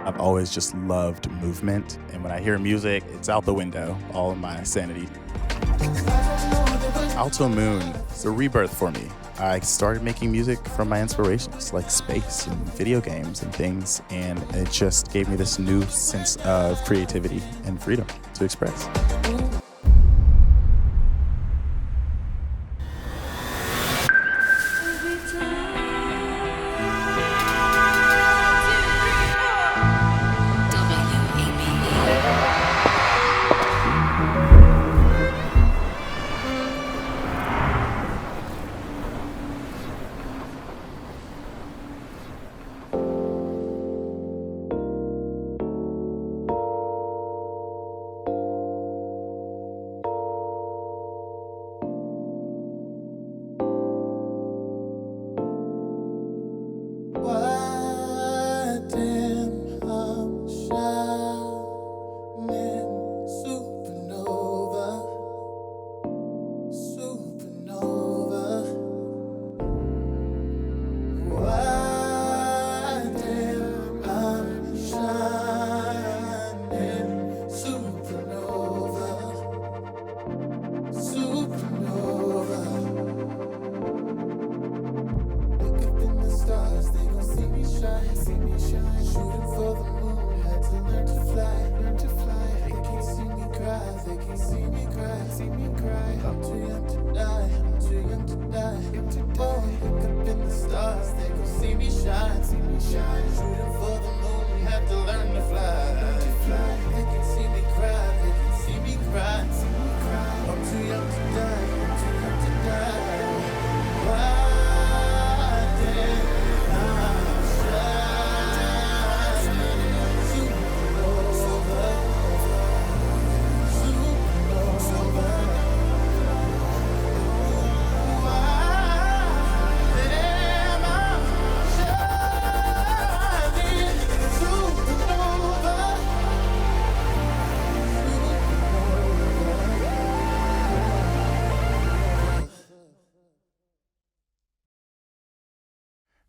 I've always just loved movement, and when I hear music, it's out the window, all of my sanity. Alto Moon is a rebirth for me. I started making music from my inspirations, like space and video games and things, and it just gave me this new sense of creativity and freedom to express.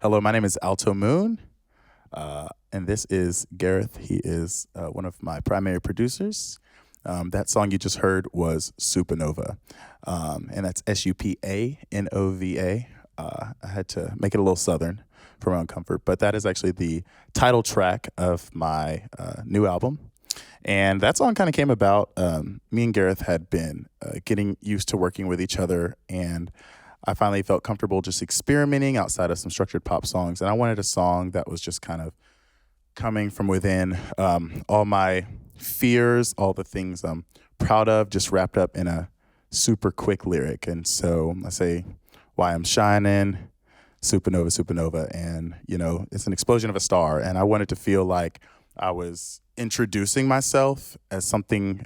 Hello, my name is Alto Moon, and this is Gareth. He is one of my primary producers. That song you just heard was Supernova, and that's Supanova. I had to make it a little southern for my own comfort, but that is actually the title track of my new album. And that song kind of came about, me and Gareth had been getting used to working with each other, and I finally felt comfortable just experimenting outside of some structured pop songs. And I wanted a song that was just kind of coming from within, all my fears, all the things I'm proud of, just wrapped up in a super quick lyric. And so I say, why I'm shining, supernova, supernova. And, you know, it's an explosion of a star. And I wanted to feel like I was introducing myself as something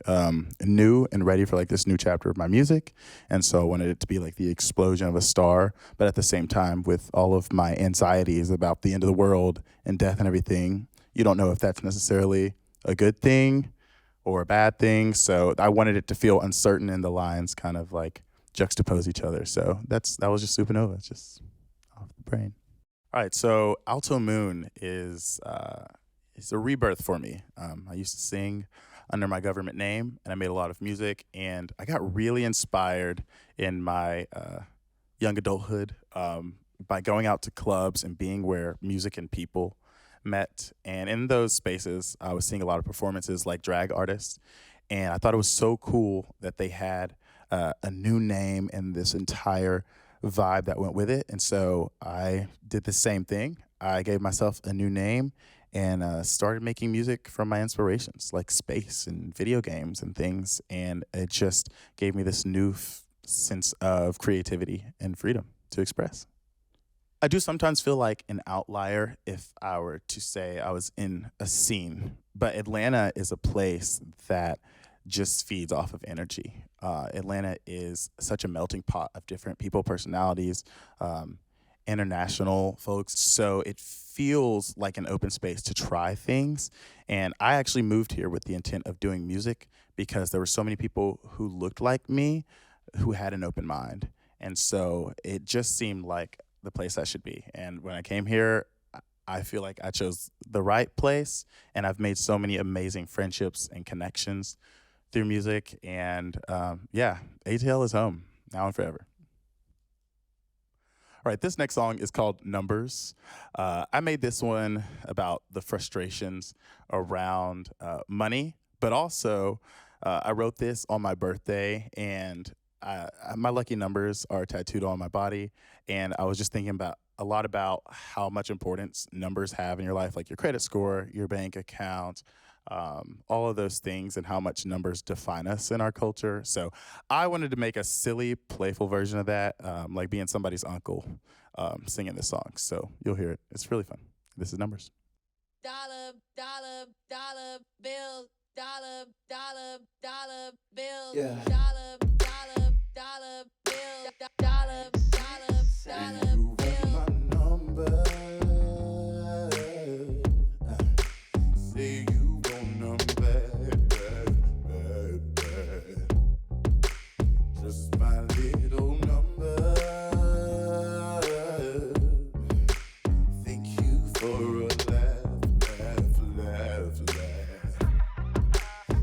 new and ready for like this new chapter of my music. And so I wanted it to be like the explosion of a star, but at the same time with all of my anxieties about the end of the world and death and everything, you don't know if that's necessarily a good thing or a bad thing. So I wanted it to feel uncertain, and the lines kind of like juxtapose each other. So that was just Supernova, just off the brain. All right, so Alto Moon is it's a rebirth for me. I used to sing under my government name, and I made a lot of music, and I got really inspired in my young adulthood by going out to clubs and being where music and people met. And in those spaces, I was seeing a lot of performances like drag artists, and I thought it was so cool that they had a new name and this entire vibe that went with it. And so I did the same thing. I gave myself a new name and started making music from my inspirations, like space and video games and things. And it just gave me this new sense of creativity and freedom to express. I do sometimes feel like an outlier if I were to say I was in a scene, but Atlanta is a place that just feeds off of energy. Atlanta is such a melting pot of different people, personalities, international folks. So it feels like an open space to try things. And I actually moved here with the intent of doing music because there were so many people who looked like me who had an open mind. And so it just seemed like the place I should be. And when I came here, I feel like I chose the right place, and I've made so many amazing friendships and connections through music. And yeah, ATL is home now and forever. All right, this next song is called Numbers. I made this one about the frustrations around money, but also I wrote this on my birthday, and my lucky numbers are tattooed on my body. And I was just thinking about a lot about how much importance numbers have in your life, like your credit score, your bank account, all of those things, and how much numbers define us in our culture. So I wanted to make a silly, playful version of that, like being somebody's uncle singing this song. So you'll hear it. It's really fun. This is Numbers. Dollar, dollar, dollar bill. Dollar, dollar, dollar bill. Yeah. Dollar, dollar, dollar bill. Dollar, dollar, dollar bill. My number. Say you want them bad, bad, bad, bad. Just my little number. Thank you for a laugh, laugh, laugh, laugh.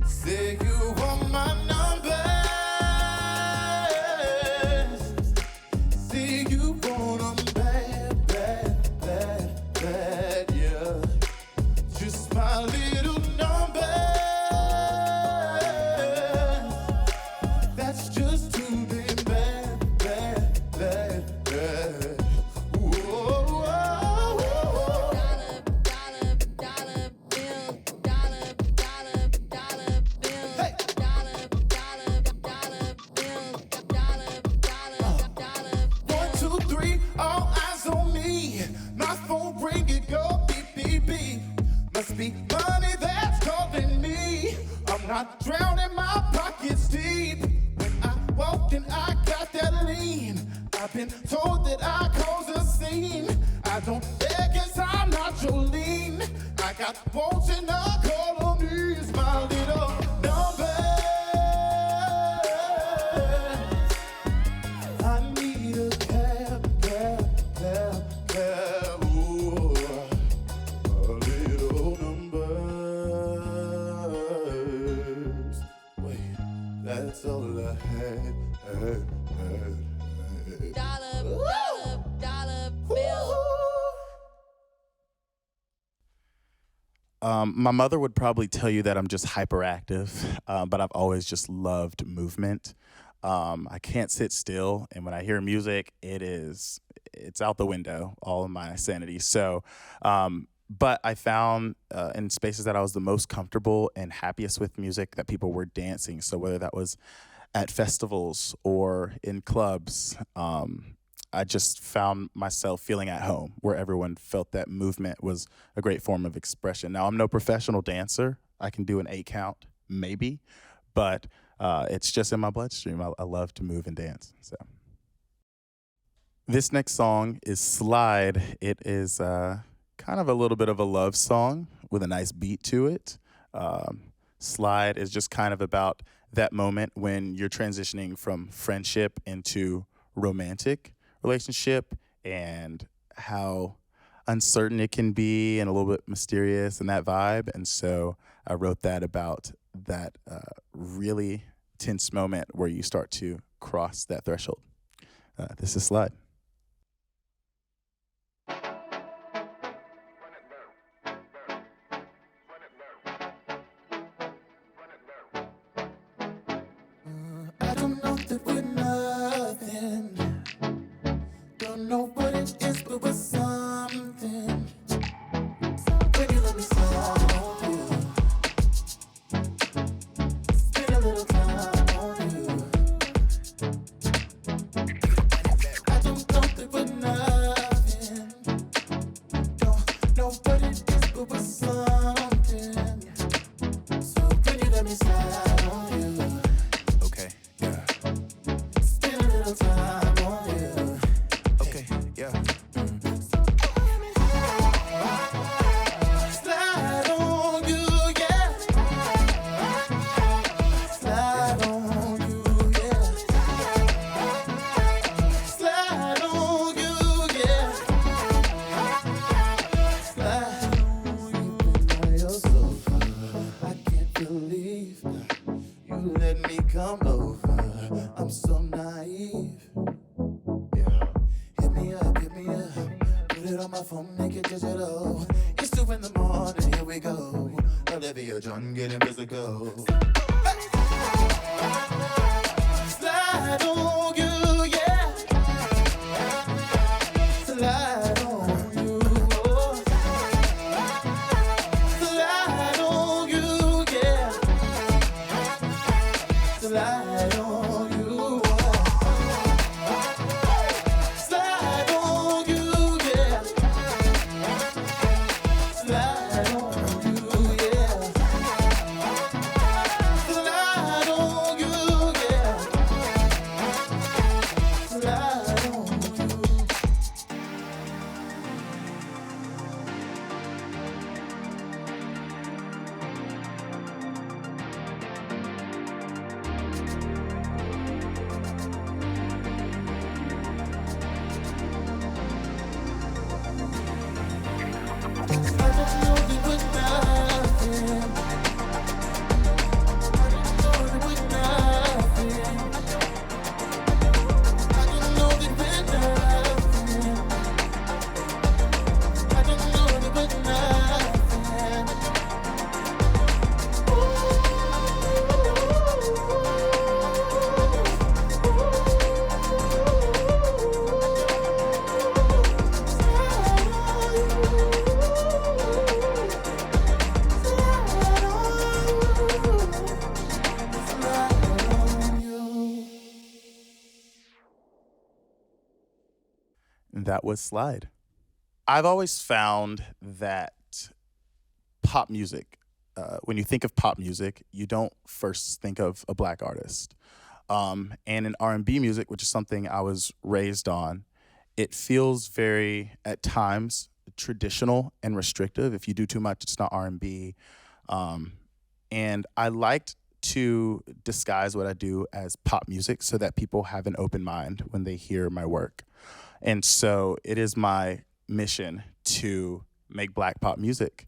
Say you want my number. Say you want them bad, bad, bad, bad, yeah. Just my little number. That's just too damn bad, bad, bad, bad. Whoa, whoa, whoa. Dollar, dollar, dollar bill. Dollar, dollar, dollar bill. Hey. Dollar, dollar, dollar bill. Dollar, dollar, dollar bill. 1, 2, 3, all eyes on me. My phone ring, it go beep, beep, beep. Must be money that's calling me. I'm not drowning, my pockets deep. When I walk in, I got that lean. I've been told that I cause a scene. I don't beg, cause I'm not Jolene. I got wants and I call on these, my little number. I need a cab, cab, cab, cab. Ooh, a little numbers. Wait, that's all I had. Dollar, dollar, dollar bill. My mother would probably tell you that I'm just hyperactive, but I've always just loved movement. I can't sit still, and when I hear music, it's out the window, all of my sanity. So, but I found in spaces that I was the most comfortable and happiest with music that people were dancing. So whether that was at festivals or in clubs, I just found myself feeling at home where everyone felt that movement was a great form of expression. Now, I'm no professional dancer. I can do an 8 count, maybe, but it's just in my bloodstream. I love to move and dance. So this next song is Slide. It is kind of a little bit of a love song with a nice beat to it. Slide is just kind of about that moment when you're transitioning from friendship into romantic relationship and how uncertain it can be and a little bit mysterious and that vibe. And so I wrote that about that really tense moment where you start to cross that threshold. This is Slide. I don't know that we're nothing. Don't know what it is, but we're something. When you let me slide on you, spend a little time on you. I don't know that we're nothing. Don't know what it is, but we're something. So when you let me slide on you, Okay, yeah. spend a little time on you. Okay, yeah. Slide on you, yeah. Slide on you, yeah. Slide on you, yeah. Slide so naive. Yeah. Hit me up, hit me up. Put it on my phone, make it digital. It's 2 in the morning, here we go. Olivia John getting physical. Slide on you, yeah. Slide on you. Oh. Slide on you, yeah. Slide on you. Slide on you, yeah. Slide on you, yeah. Slide on you, yeah. Slide on you. I don't know it was nothing. I don't know it was nothing. I don't know it was nothing. I don't know it was nothing. And that was Slide. I've always found that pop music, when you think of pop music, you don't first think of a black artist. And in R&B music, which is something I was raised on, it feels very, at times, traditional and restrictive. If you do too much, it's not R&B. And I liked to disguise what I do as pop music so that people have an open mind when they hear my work. And so it is my mission to make black pop music,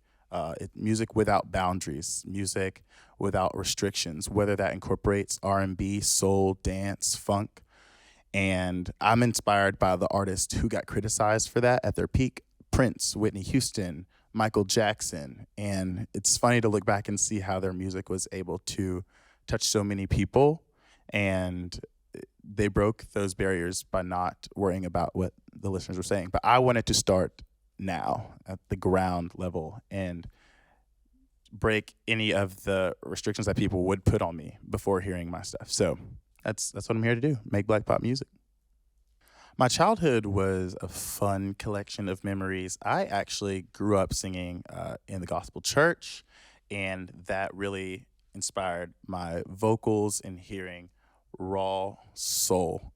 music without boundaries, music without restrictions, whether that incorporates R&B, soul, dance, funk. And I'm inspired by the artists who got criticized for that at their peak: Prince, Whitney Houston, Michael Jackson. And it's funny to look back and see how their music was able to touch so many people, and they broke those barriers by not worrying about what the listeners were saying. But I wanted to start now at the ground level and break any of the restrictions that people would put on me before hearing my stuff. So that's what I'm here to do, make black pop music. My childhood was a fun collection of memories. I actually grew up singing in the gospel church, and that really inspired my vocals and hearing raw soul.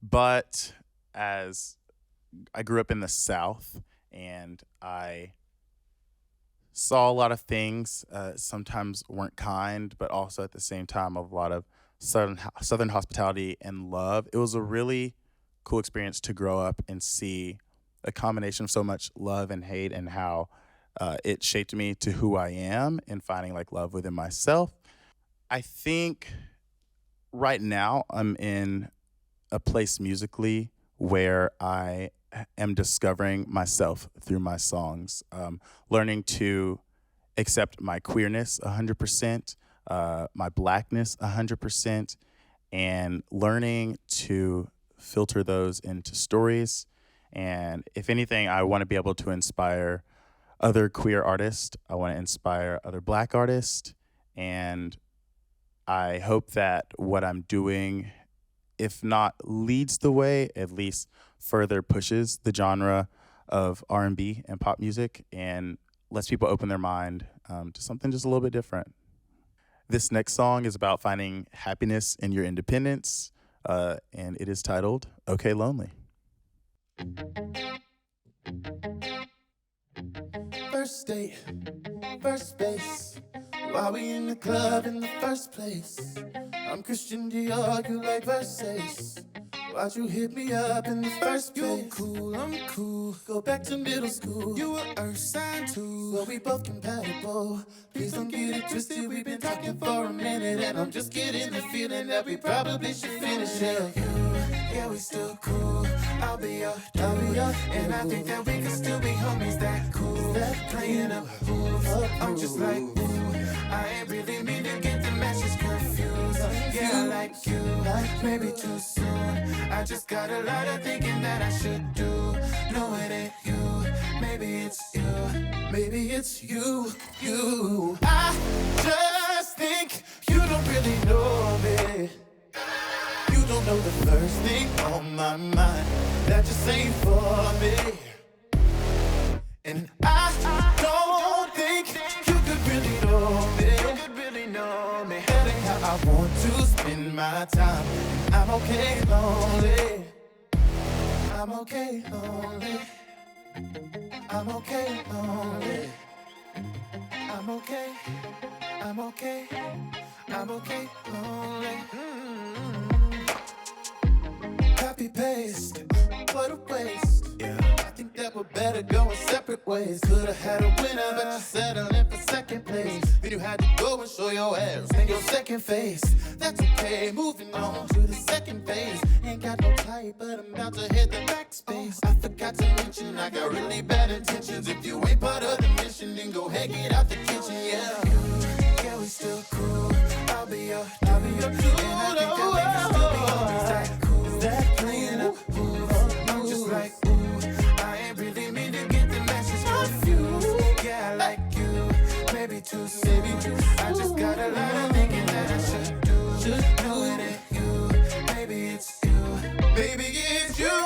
But as I grew up in the South, and I saw a lot of things, sometimes weren't kind, but also at the same time a lot of Southern hospitality and love. It was a really cool experience to grow up and see a combination of so much love and hate, and how it shaped me to who I am and finding like love within myself. I think right now I'm in a place musically where I am discovering myself through my songs, learning to accept my queerness 100%, my blackness 100%, and learning to filter those into stories. And if anything, I want to be able to inspire other queer artists. I want to inspire other black artists. And I hope that what I'm doing, if not leads the way, at least further pushes the genre of R&B and pop music and lets people open their mind to something just a little bit different. This next song is about finding happiness in your independence, and it is titled "Okay Lonely." First date, first base. Why we in the club in the first place? I'm Christian Dior, you like Versace. Why'd you hit me up in the first place? You cool, I'm cool. Go back to middle school. You were earth sign too. Well, we both compatible. Please don't get it twisted. We've been talking for a minute, and I'm just getting the feeling that we probably should finish it. Yeah, we still cool. I'll be your, and I think that we can still be homies. That cool. That playing up hoops. I'm just like, ooh. I ain't really mean to get the message confused. Yeah, I like you. Maybe too soon. I just got a lot of thinking that I should do. No, it ain't you. Maybe it's you. Maybe it's you. I just think you don't really know me. You don't know the first thing on my mind. That just ain't for me. And I don't think you could really know me. That ain't how I want to spend my time. And I'm okay lonely. I'm okay lonely. I'm okay lonely. I'm okay. I'm okay. I'm okay lonely. Copy paste. What a waste. Yeah. I think that we're better going separate ways. Could've had a winner, but you settling for second place. Then you had to go and show your ass and your second face. That's okay, moving on to the second phase. Ain't got no type, but I'm about to hit the backspace. I forgot to mention I got really bad intentions. If you ain't part of the mission, then go ahead, get out the kitchen, yeah. Yeah, we still cool. I'll be your dude. And I think that we can still be homies. That cool. That playing up moves. I'm just like, ooh. I ain't really mean to get the message confused. Yeah, I like you. Maybe too soon. I just got a lot of thinking that I should do. No, it ain't you. Maybe it's you. Maybe it's you.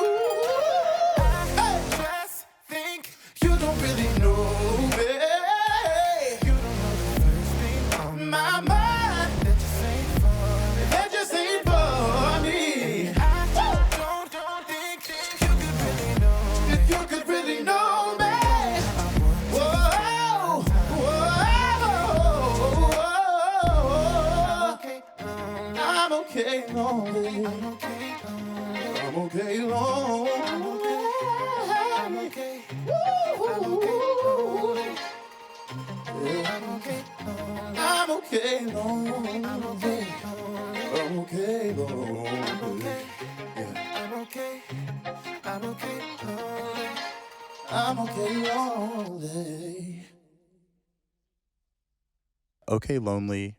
I just think you don't really know me. You don't know the first thing on my mind. That just ain't for me. That just ain't for me. I don't think you could really know me. If you could really know me. Whoa, I'm okay lonely. I'm okay lonely. I'm okay. I'm okay lonely. I'm okay lonely. I'm okay lonely. I'm okay lonely. I'm okay. I'm okay lonely. I'm okay lonely. Okay Lonely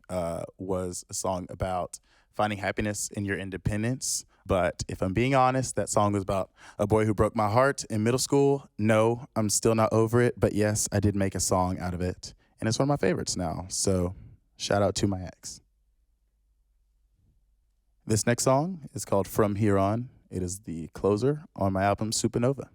was a song about finding happiness in your independence. But if I'm being honest, that song was about a boy who broke my heart in middle school. No, I'm still not over it. But yes, I did make a song out of it. And it's one of my favorites now. So shout out to my ex. This next song is called From Here On. It is the closer on my album Supernova.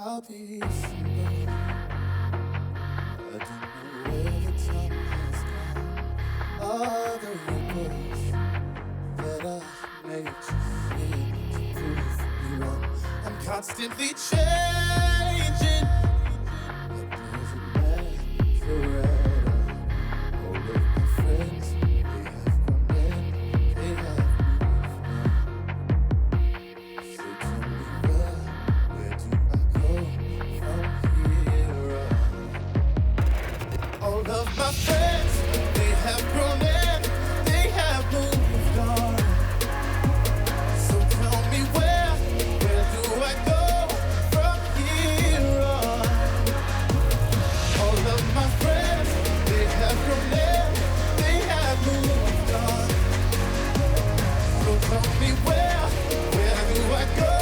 I'll be somebody. I don't know where the time has gone. All the regrets that I made you feel to prove me wrong. I'm constantly changing. It doesn't matter at all. All of my friends, they have come in, they have moved on. So tell me where do I go from here on? All of my friends, they have grown in, they have moved on. So tell me where do I go from here Tell me where do I go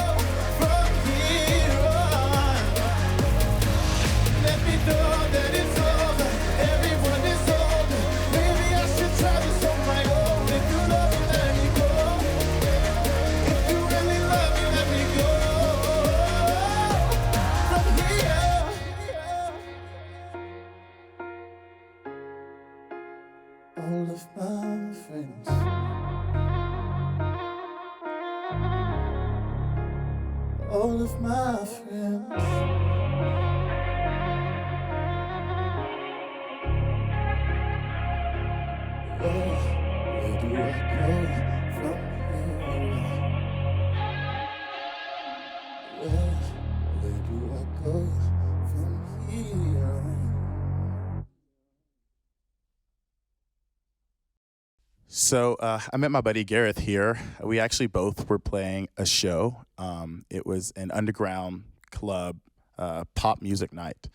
from here on? Let me know that it's over, everyone is older. Maybe I should try this on my own. If you love me, let me go. If you really love me, let me go from here. All of my friends, all of my friends. Where do I go from here? Where do I go from here? So I met my buddy Gareth here. We actually both were playing a show. It was an underground club pop music night.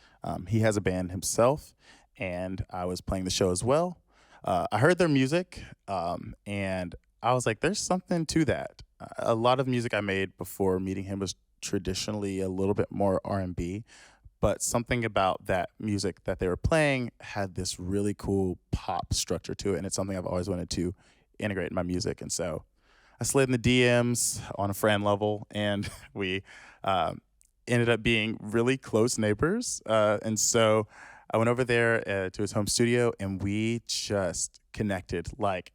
He has a band himself, and I was playing the show as well. I heard their music, and I was like, there's something to that. A lot of music I made before meeting him was traditionally a little bit more R&B, but something about that music that they were playing had this really cool pop structure to it, and it's something I've always wanted to integrate in my music. And so I slid in the DMs on a friend level, and we ended up being really close neighbors. And so I went over there to his home studio, and we just connected. Like,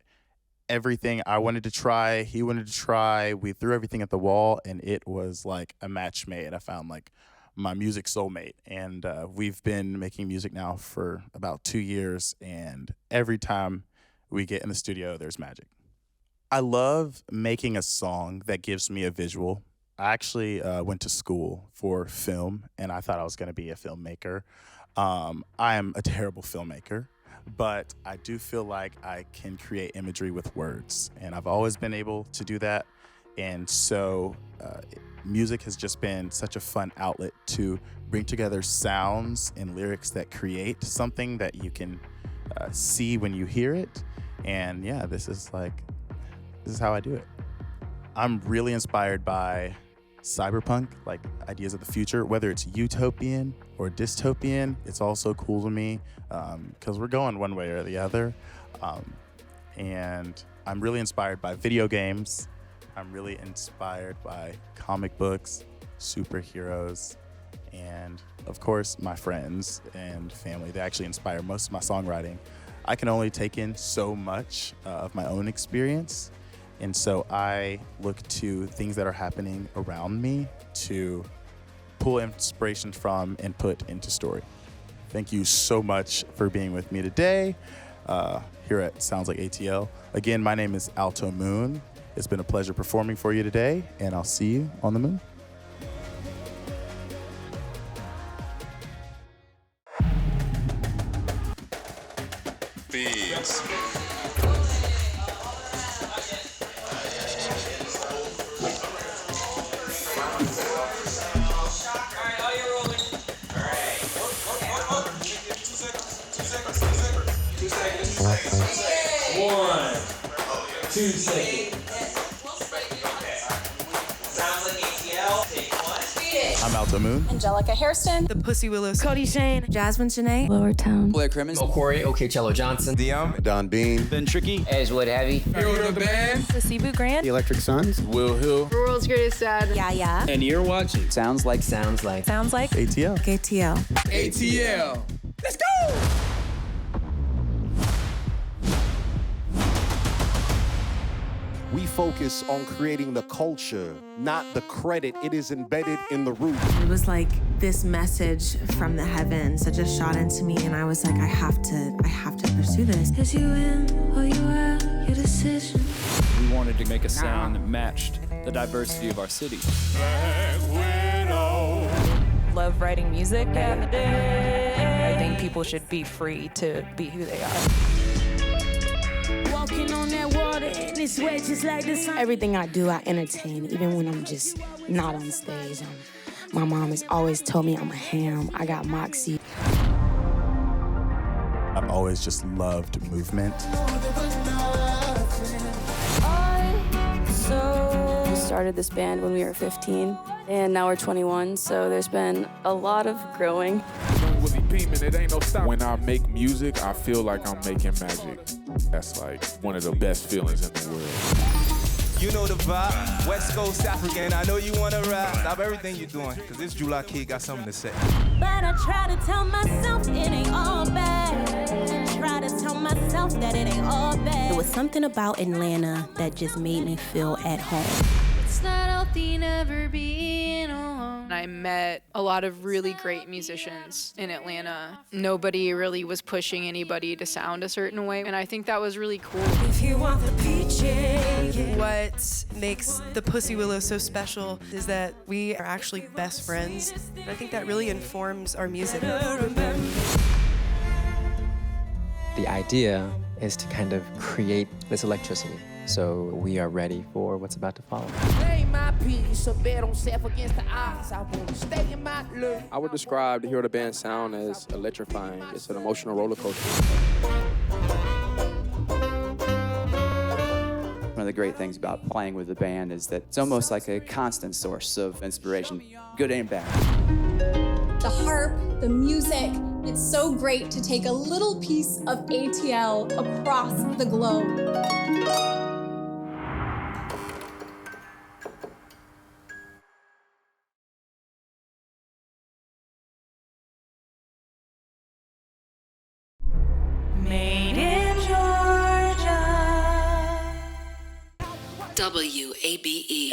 everything I wanted to try, he wanted to try. We threw everything at the wall, and it was like a match made. I found like my music soulmate, and we've been making music now for about 2 years, and every time we get in the studio, there's magic. I love making a song that gives me a visual. I actually went to school for film, and I thought I was going to be a filmmaker. I am a terrible filmmaker, but I do feel like I can create imagery with words, and I've always been able to do that. And so music has just been such a fun outlet to bring together sounds and lyrics that create something that you can see when you hear it. And yeah, this is how I do it. I'm really inspired by cyberpunk, like ideas of the future, whether it's utopian or dystopian. It's also cool to me because we're going one way or the other. And I'm really inspired by video games. I'm really inspired by comic books, superheroes, and of course, my friends and family. They actually inspire most of my songwriting. I can only take in so much of my own experience, and so I look to things that are happening around me to pull inspiration from and put into story. Thank you so much for being with me today here at Sounds Like ATL. Again, my name is Alto Moon. It's been a pleasure performing for you today, and I'll see you on the moon. Beats. One, 2 seconds. Sounds like ATL. Take one. I'm Alto Moon. Angelica Hairston. The Pussy Willows. Cody Shane. Jasmine Janae. Lower Town. Blair Crimmins. Corey, Cello Johnson. Dion. Don Bean. Ben Tricky. Edgewood Heavy. Hero of the band. Placebo Grant. The Electric Suns. Will Hill. The World's Greatest Dad. Yeah. And you're watching Sounds like. Sounds like ATL. ATL. ATL. Let's go! We focus on creating the culture, not the credit. It is embedded in the root. It was like this message from the heavens that just shot into me, and I was like, I have to pursue this. Is you in or you out? Your decision. We wanted to make a sound that matched the diversity of our city. Love writing music. I think people should be free to be who they are. Walking on that water and it's wet just like the sun. Everything I do, I entertain, even when I'm just not on stage. My mom has always told me I'm a ham. I got moxie. I've always just loved movement. I started this band when we were 15, and now we're 21, so there's been a lot of growing. When I make music, I feel like I'm making magic. That's like one of the best feelings in the world. You know the vibe, West Coast African. I know you wanna rap. Stop everything you're doing, cause this July Kid got something to say. But I try to tell myself it ain't all bad. Try to tell myself that it ain't all bad. There was something about Atlanta that just made me feel at home. It's not healthy never being alone. I met a lot of really great musicians in Atlanta. Nobody really was pushing anybody to sound a certain way, and I think that was really cool. If you want the peaches. What makes the Pussy Willow so special is that we are actually best friends. And I think that really informs our music. The idea is to kind of create this electricity. So we are ready for what's about to follow. My piece, a bet on self against the odds. I want to stay in my look. I would describe the Hear the Band sound as electrifying. It's an emotional roller coaster. One of the great things about playing with the band is that it's almost like a constant source of inspiration, good and bad. The harp, the music, it's so great to take a little piece of ATL across the globe. Made in Georgia. WABE.